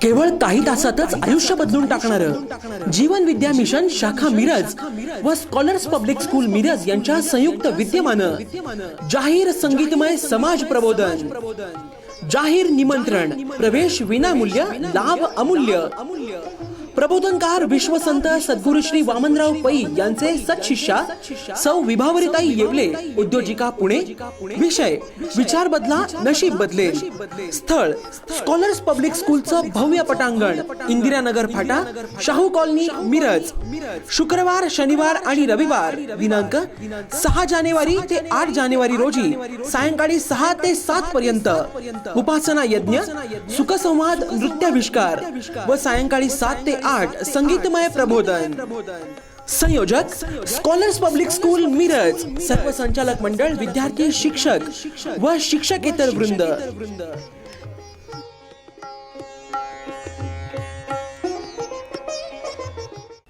केवळ काही तासातच आयुष्य बदलून टाकणारं जीवन विद्या मिशन शाखा मिरज व स्कॉलर्स पब्लिक स्कूल मिरज यांच्या संयुक्त विद्यमानं जाहीर संगीतमय समाज प्रबोधन, जाहीर निमंत्रण, प्रवेश विनामूल्य, लाभ अमूल्य। प्रबोधनकार विश्वसंत सद्गुरु श्री वामनराव पै यांचे सत्शिष्या सौ विभावरीताई येवले, उद्योजिका पुणे। विषय विचार बदला नशीब बदलेल। स्थळ स्कॉलर्स पब्लिक स्कूलचं भव्य पटांगण, इंदिरानगर फाटा, शाहू कॉलनी मिरज। शुक्रवार, शनिवार आणि रविवार दिनांक 6 जानेवारी ते 8 जानेवारी रोजी सायंकाळी 6 ते 7 पर्यंत उपासना यज्ञ, सुखसंवाद, नृत्याविष्कार व सायंकाळी 7 ते 8 संगीतमय प्रबोधन। संयोजक स्कॉलर्स पब्लिक स्कूल मिरज। सर्व संचालक मंडळ, विद्यार्थी, शिक्षक व शिक्षकेतर वृंद।